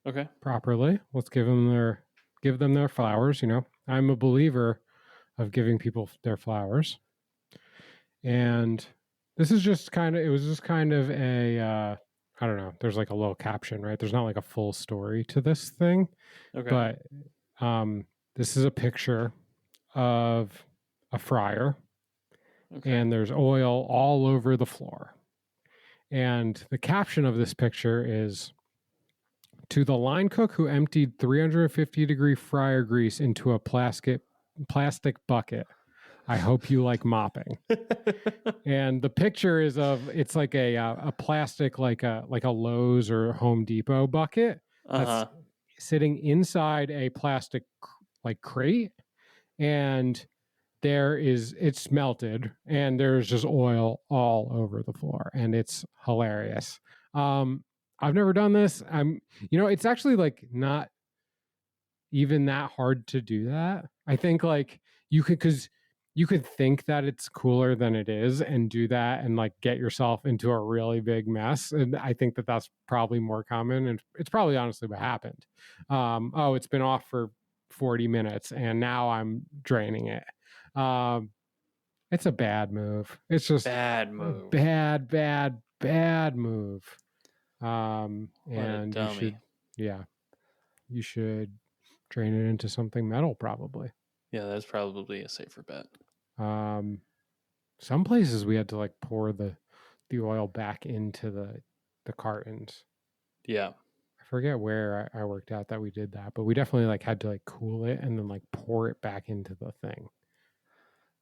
Okay. properly. Let's give them their flowers. I'm a believer of giving people their flowers, and this is just it was just kind of a I don't know. There's like a little caption, right? There's not like a full story to this thing, Okay. but this is a picture of a fryer, Okay. and there's oil all over the floor. And the caption of this picture is, "To the line cook who emptied 350-degree fryer grease into a plastic bucket, I hope you like mopping." And the picture is it's like a plastic, like a Lowe's or Home Depot bucket that's sitting inside a plastic like crate, and it's melted, and there's just oil all over the floor, and it's hilarious. I've never done this. It's actually like not even that hard to do that. I think like because you could think that it's cooler than it is and do that and like get yourself into a really big mess. And I think that that's probably more common, and it's probably honestly what happened. It's been off for 40 minutes and now I'm draining it. It's a bad move. It's just bad move. Bad move. And you should drain it into something metal, probably. Yeah, that's probably a safer bet. Some places we had to like pour the oil back into the cartons. Yeah. I forget where I worked out that we did that, but we definitely like had to like cool it and then like pour it back into the thing.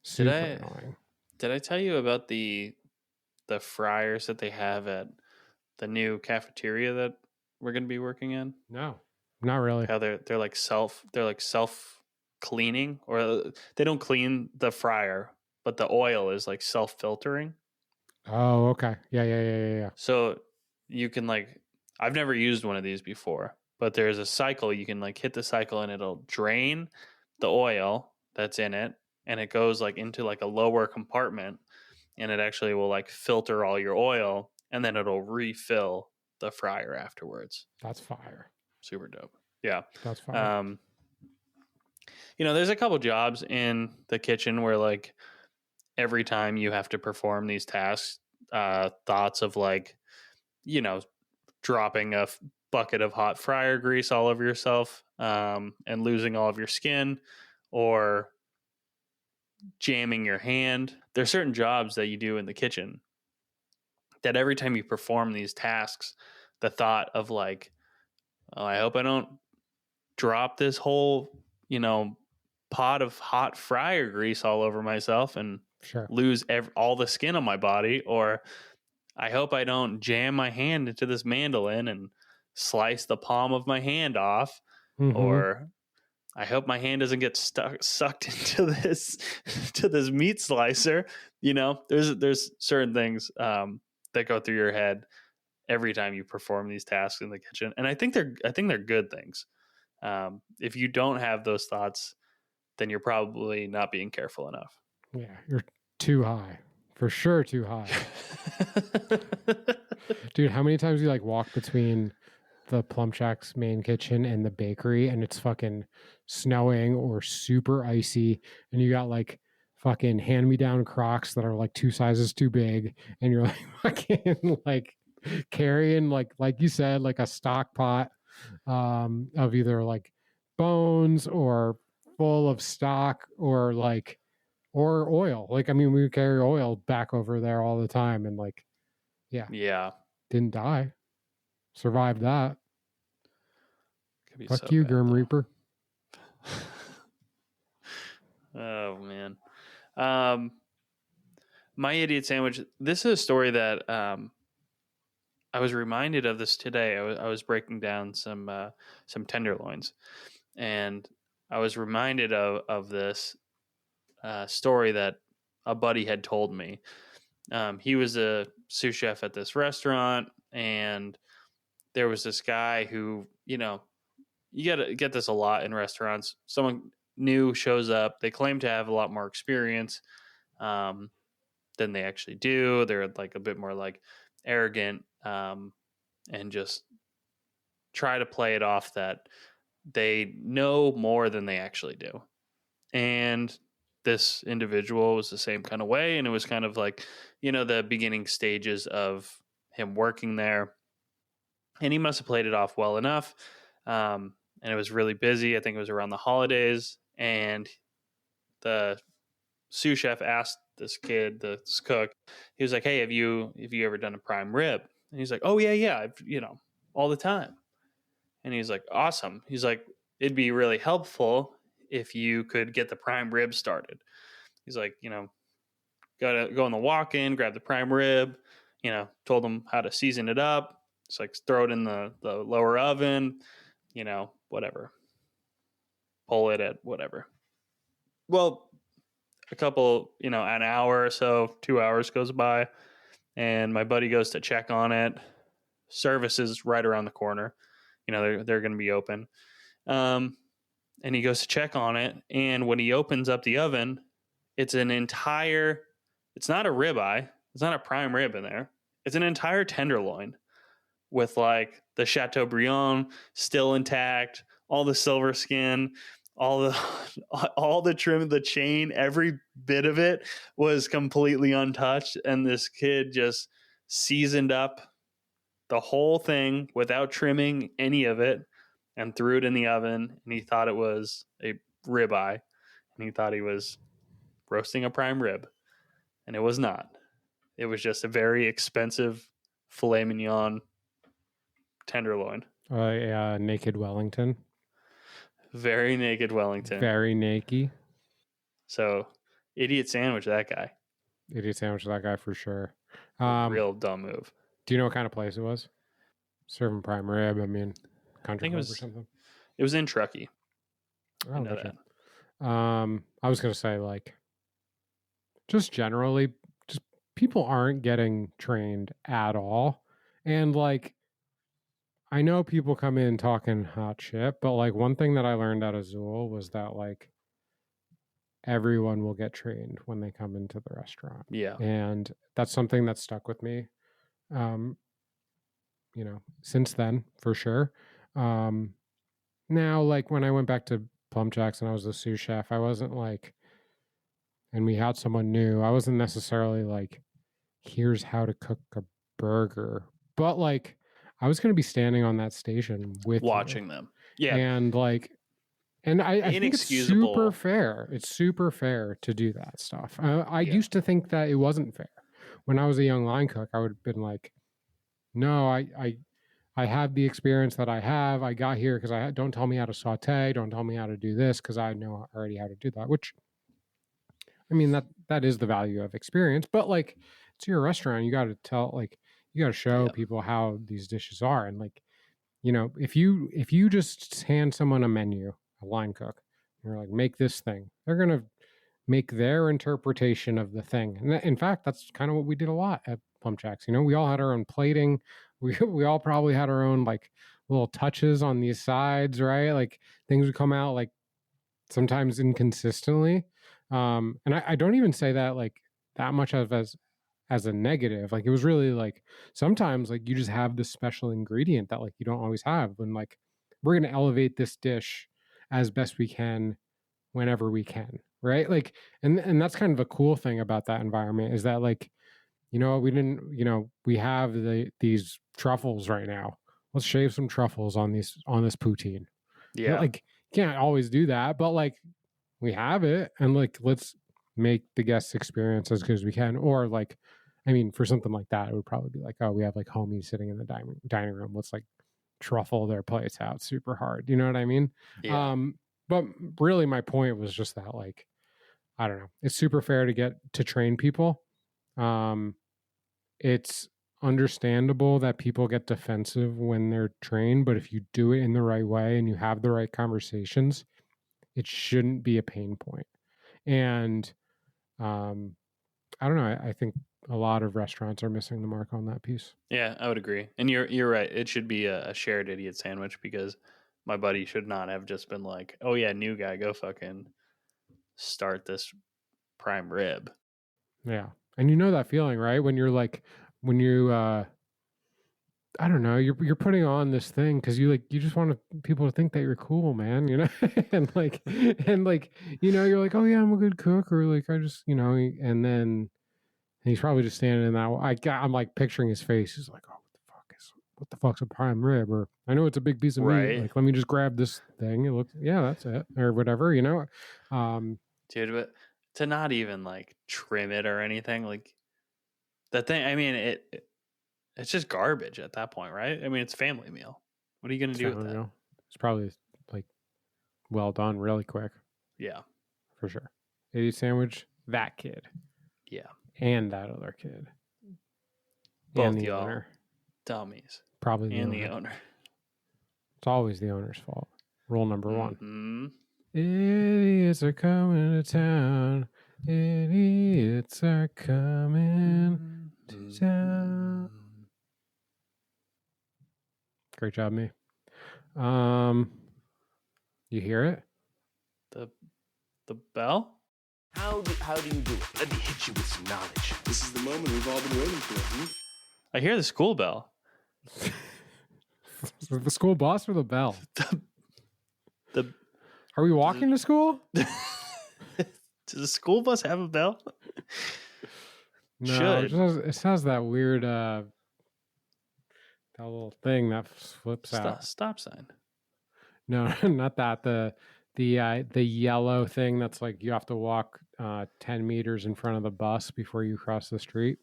Super annoying. Did I tell you about the fryers that they have at the new cafeteria that we're going to be working in? No, not really. How they're like self cleaning, or they don't clean the fryer, but the oil is like self filtering. Oh, okay. Yeah. So you can like, I've never used one of these before, but there's a cycle. You can like hit the cycle and it'll drain the oil that's in it, and it goes like into like a lower compartment, and it actually will like filter all your oil, and then it'll refill the fryer afterwards. That's fire. Super dope. Yeah. That's fire. There's a couple jobs in the kitchen where like every time you have to perform these tasks, thoughts of like, dropping a bucket of hot fryer grease all over yourself, and losing all of your skin, or jamming your hand. There's certain jobs that you do in the kitchen that every time you perform these tasks, the thought of like, oh, I hope I don't drop this whole, pot of hot fryer grease all over myself and lose all the skin on my body, or I hope I don't jam my hand into this mandolin and slice the palm of my hand off, or I hope my hand doesn't get sucked into this meat slicer. There's certain things that go through your head every time you perform these tasks in the kitchen, and I think they're good things. If you don't have those thoughts, then you're probably not being careful enough. Yeah, you're too high. For sure too high. Dude, how many times do you like walk between the Plum Shack's main kitchen and the bakery and it's fucking snowing or super icy, and you got like fucking hand-me-down Crocs that are like 2 sizes too big, and you're like fucking like carrying like you said, like a stock pot of either like bones or full of stock or oil. Like, I mean, we carry oil back over there all the time, and like, yeah, didn't die, survived that. Fuck so you, bad, Grim though. Reaper. Oh man, my idiot sandwich. This is a story that I was reminded of this today. I was breaking down some tenderloins, and I was reminded of this story that a buddy had told me. He was a sous chef at this restaurant, and there was this guy who, you get this a lot in restaurants. Someone new shows up. They claim to have a lot more experience than they actually do. They're like a bit more like arrogant, and just try to play it off that they know more than they actually do. And this individual was the same kind of way. And it was kind of like, the beginning stages of him working there. And he must have played it off well enough. And it was really busy. I think it was around the holidays. And the sous chef asked this kid, this cook, he was like, hey, have you ever done a prime rib? And he's like, oh yeah. I've, all the time. And he's like, awesome. He's like, it'd be really helpful if you could get the prime rib started. He's like, gotta go in the walk-in, grab the prime rib, told him how to season it up. It's like, throw it in the lower oven, whatever. Pull it at whatever. Well, a couple, an hour or so, 2 hours goes by, and my buddy goes to check on it. Service is right around the corner. They're going to be open. And he goes to check on it. And when he opens up the oven, it's not a ribeye. It's not a prime rib in there. It's an entire tenderloin with like the Chateaubriand still intact, all the silver skin, all the trim, the chain, every bit of it was completely untouched. And this kid just seasoned up the whole thing without trimming any of it and threw it in the oven. And he thought it was a ribeye, and he thought he was roasting a prime rib, and it was not. It was just a very expensive filet mignon tenderloin. Naked Wellington. Very naked Wellington. Very naked. So, idiot sandwich, that guy. Idiot sandwich, that guy for sure. Real dumb move. Do you know what kind of place it was? Serving prime rib. I mean, country club or was- something. It was in Truckee. I I know gotcha. that. I was gonna say, like, just generally, just people aren't getting trained at all, and like, I know people come in talking hot shit, but like one thing that I learned out of Zool was that like everyone will get trained when they come into the restaurant. Yeah. And that's something that stuck with me. Since then, for sure. Now, like when I went back to Plum Jacks and I was the sous chef, I wasn't like, and we had someone new, I wasn't necessarily like, here's how to cook a burger. But like, I was going to be standing on that station with Watching them. Yeah. And like, and I think it's super fair. It's super fair to do that stuff. I used to think that it wasn't fair. When I was a young line cook, I would have been like, no, I have the experience that I have. I got here because don't tell me how to saute. Don't tell me how to do this because I know already how to do that. Which, I mean, that is the value of experience. But like, it's your restaurant. You got to you got to show people how these dishes are. And like, if you just hand someone a menu, a line cook, and you're like, make this thing, they're gonna make their interpretation of the thing. And in fact, that's kind of what we did a lot at Plum Jacks. We all had our own plating. We all probably had our own like little touches on these sides, right? Like things would come out like sometimes inconsistently. And I don't even say that like that much as a negative. Like it was really like sometimes like you just have this special ingredient that like you don't always have. And like we're gonna elevate this dish as best we can whenever we can, right? Like and that's kind of a cool thing about that environment is that like we have these truffles right now. Let's shave some truffles on this poutine. Yeah. Like you can't always do that, but like we have it and like let's make the guest experience as good as we can. Or like, I mean, for something like that, it would probably be like, oh, we have like homies sitting in the dining room. Let's like truffle their plates out super hard. You know what I mean? Yeah. But really my point was just that like, I don't know. It's super fair to get to train people. It's understandable that people get defensive when they're trained, but if you do it in the right way and you have the right conversations, it shouldn't be a pain point. And I don't know. I think a lot of restaurants are missing the mark on that piece. Yeah, I would agree. And you're right. It should be a shared idiot sandwich because my buddy should not have just been like, oh yeah, new guy, go fucking start this prime rib. Yeah. And you know that feeling, right? When you're like, when you, I don't know, you're putting on this thing because you just want people to think that you're cool, man, and you're like, oh yeah, I'm a good cook, or like I just, and then he's probably just standing in that. I'm like picturing his face. He's like, oh, what the fuck's a prime rib? Or I know it's a big piece of meat. Like, let me just grab this thing. It looks, yeah, that's it, or whatever, Dude, but to not even like trim it or anything, like that thing. I mean, it's just garbage at that point, right? I mean, it's a family meal. What are you gonna do with that? It's probably like well done, really quick. Yeah, for sure. Idiot sandwich, that kid. Yeah, and that other kid. Both and the y'all owner. Dummies. Probably the owner. It's always the owner's fault. Rule number one. Mm-hmm. Idiots are coming to town. Idiots are coming to town. Great job, me. You hear it? The bell? How do you do it? Let me hit you with some knowledge. This is the moment we've all been waiting for. I hear the school bell. The school bus or the bell? Are we walking to school? Does the school bus have a bell? No, it has that weird that little thing that flips out. Stop sign. No, not that. The yellow thing that's like you have to walk 10 meters in front of the bus before you cross the street.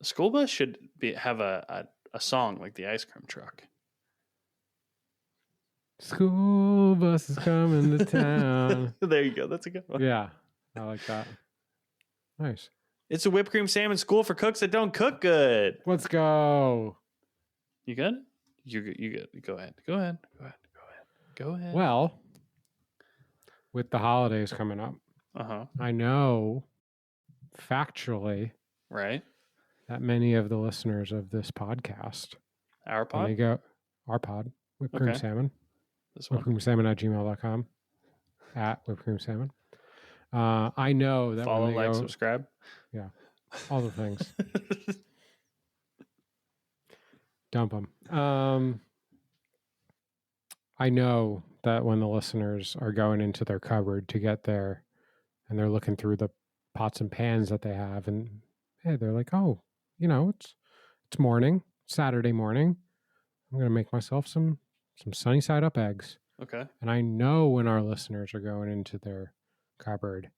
School bus should have a a song like the ice cream truck. School bus is coming to town. There you go. That's a good one. Yeah, I like that. Nice. It's a whipped cream salmon school for cooks that don't cook good. Let's go. You good? You good? Go ahead. Well, with the holidays coming up, I know factually Right. that many of the listeners of this podcast, Our when they pod. go, our pod, Whip Cream Okay. Salmon, This one. whipcreamsalmon@gmail.com, at Whip Cream Salmon. I know that Follow, when they like, go, subscribe. yeah, all the things. Dump them. I know that when the listeners are going into their cupboard to get there and they're looking through the pots and pans that they have, and hey, they're like, oh, it's morning, Saturday morning. I'm going to make myself some sunny side up eggs. Okay. And I know when our listeners are going into their cupboard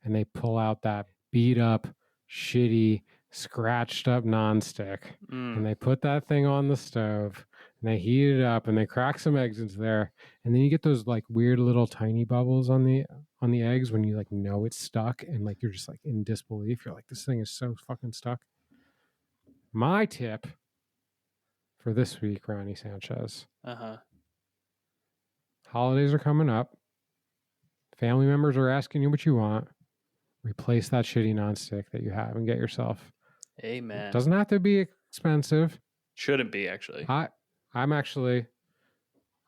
and they pull out that beat up, shitty, scratched up nonstick and they put that thing on the stove and they heat it up and they crack some eggs into there, and then you get those like weird little tiny bubbles on the eggs when you like know it's stuck and like you're just like in disbelief. You're like, this thing is so fucking stuck. My tip for this week, Ronnie Sanchez. Holidays are coming up. Family members are asking you what you want. Replace that shitty nonstick that you have and get yourself. Amen. It doesn't have to be expensive. Shouldn't be, actually. I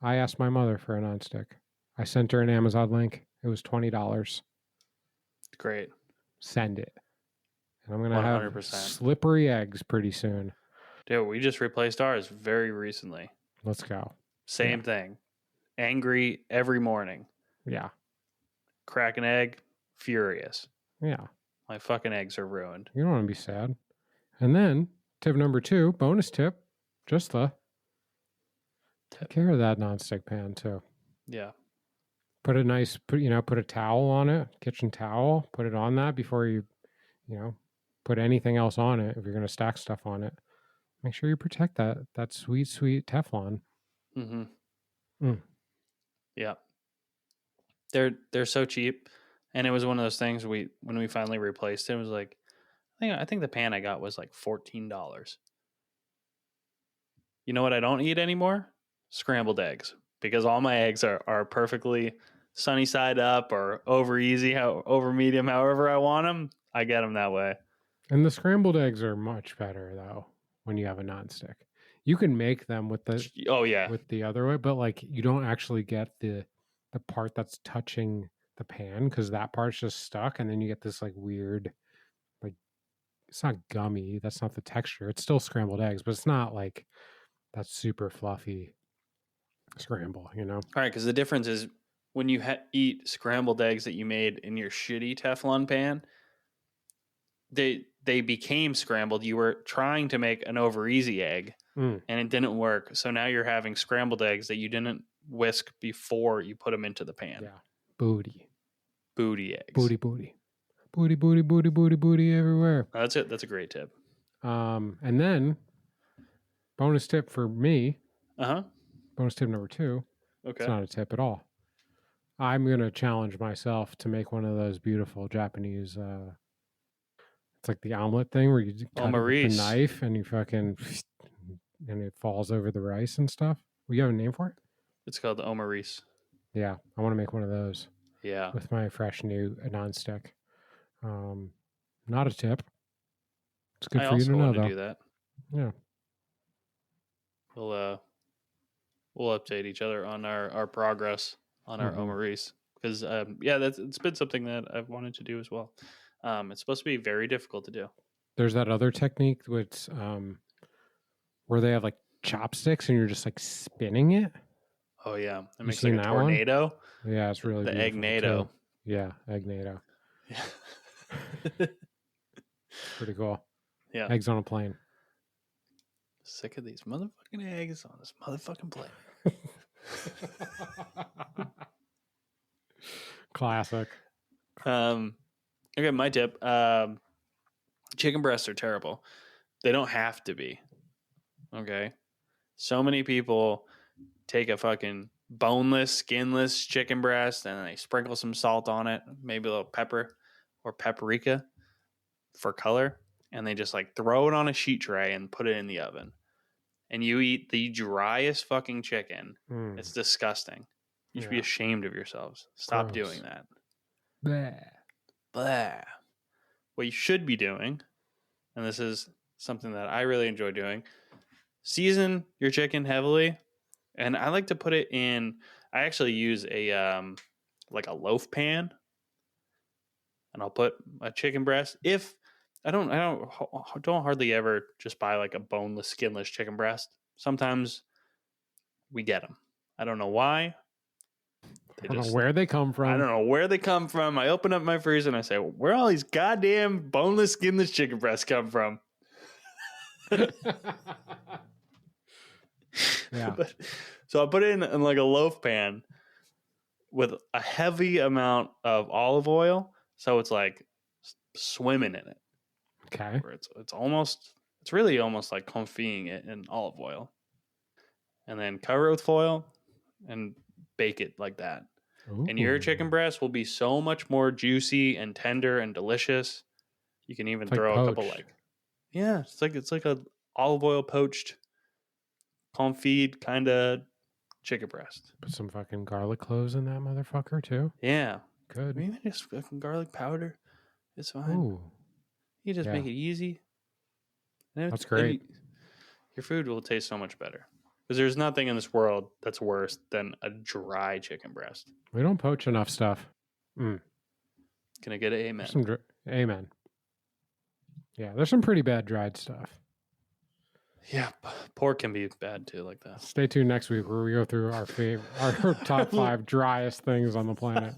asked my mother for a nonstick. I sent her an Amazon link. It was $20. Great. Send it. And I'm going to have 100%. slippery eggs pretty soon. Dude, we just replaced ours very recently. Let's go. Same thing. Angry every morning. Yeah. Crack an egg. Furious. Yeah. My fucking eggs are ruined. You don't want to be sad. And then tip number 2, bonus tip, just take care of that nonstick pan too. Yeah. Put a towel on it, kitchen towel, put it on that before you put anything else on it. If you're going to stack stuff on it, make sure you protect that sweet, sweet Teflon. Yeah. They're so cheap. And it was one of those things when we finally replaced it, it was like, I think the pan I got was like $14. You know what I don't eat anymore? Scrambled eggs. Because all my eggs are perfectly sunny side up or over easy, over medium, however I want them. I get them that way. And the scrambled eggs are much better though when you have a nonstick. You can make them with the with the other way, but like you don't actually get the part that's touching the pan because that part's just stuck, and then you get this like weird, like it's not gummy. That's not the texture. It's still scrambled eggs, but it's not like that super fluffy scramble. All right, because the difference is when you eat scrambled eggs that you made in your shitty Teflon pan, they became scrambled. You were trying to make an over easy egg, and it didn't work. So now you're having scrambled eggs that you didn't whisk before you put them into the pan. Yeah, booty eggs. Booty everywhere. Oh, that's it. That's a great tip. And then bonus tip for me. Bonus tip number 2. Okay. It's not a tip at all. I'm going to challenge myself to make one of those beautiful Japanese, it's like the omelet thing where you cut it with the knife and you fucking, and it falls over the rice and stuff. Well, you have a name for it? It's called the omurice. Yeah. I want to make one of those. Yeah. With my fresh new nonstick. Not a tip. It's good for you to know, though. I also want to do that. Yeah. We'll update each other on our progress on our omurice because it's been something that I've wanted to do as well. It's supposed to be very difficult to do. There's that other technique which where they have like chopsticks and you're just like spinning it. Oh yeah, it makes like a tornado. One? Yeah, it's really the egg-nado. Yeah, egg-nado. Yeah. Pretty cool. Yeah. Eggs on a plane. Sick of these motherfucking eggs on this motherfucking plane. Classic. Okay, my tip. Chicken breasts are terrible. They don't have to be. Okay. So many people take a fucking boneless, skinless chicken breast and they sprinkle some salt on it, maybe a little pepper or paprika for color, and they just like throw it on a sheet tray and put it in the oven. And you eat the driest fucking chicken. It's disgusting. You should be ashamed of yourselves. Stop Gross. doing that. Bleh. Blah. What you should be doing, and this is something that I really enjoy doing, season your chicken heavily. And I like to put it in, I actually use a like a loaf pan, and I'll put a chicken breast. If I don't hardly ever just buy like a boneless, skinless chicken breast. Sometimes we get them. I don't know why. I don't know where they come from. I don't know where they come from. I open up my freezer and I say, where all these goddamn boneless, skinless chicken breasts come from? Yeah. So I put it in like a loaf pan with a heavy amount of olive oil. So it's like swimming in it. Okay. Where it's really almost like confitting it in olive oil. And then cover it with foil and bake it like that. Ooh. And your chicken breast will be so much more juicy and tender and delicious. You can even throw a couple it's like a olive oil poached confit kind of chicken breast. Put some fucking garlic cloves in that motherfucker too. Yeah. Good. Maybe just fucking garlic powder. It's fine. Ooh. You just make it easy. That's great. Your food will taste so much better. Because there's nothing in this world that's worse than a dry chicken breast. We don't poach enough stuff. Can I get an amen? Amen. Yeah, there's some pretty bad dried stuff. Yeah, pork can be bad too, like that. Stay tuned next week where we go through our top 5 driest things on the planet.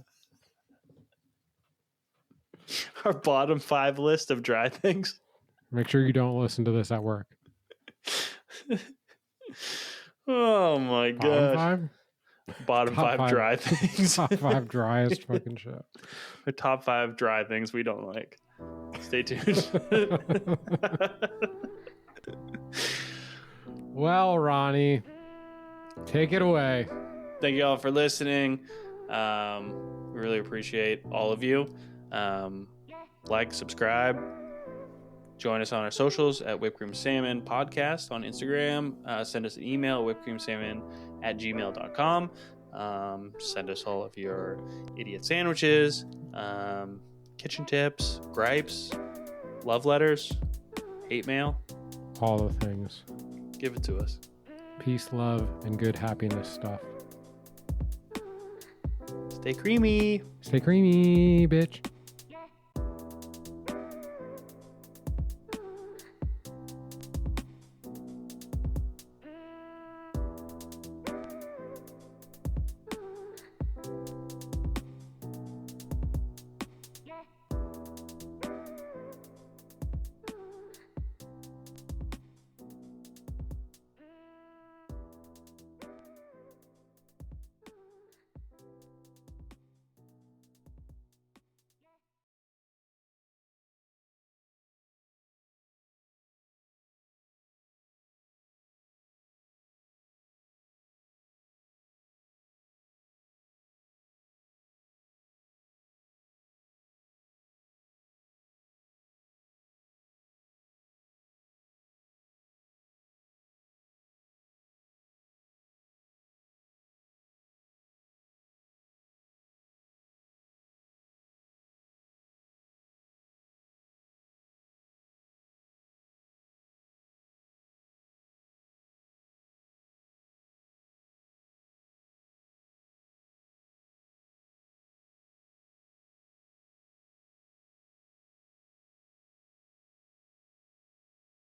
Our bottom 5 list of dry things. Make sure you don't listen to this at work. Oh my god. Bottom Top 5 dry things. Top 5 driest fucking shit. The top 5 dry things we don't like. Stay tuned. Well, Ronnie, take it away. Thank you all for listening. We really appreciate all of you. Like, subscribe. Join us on our socials at Whip Cream Salmon Podcast on Instagram. Send us an email, whippedcreamsalmon@gmail.com. Send us all of your idiot sandwiches, kitchen tips, gripes, love letters, hate mail. All the things. Give it to us. Peace, love, and good happiness stuff. Stay creamy. Stay creamy, bitch.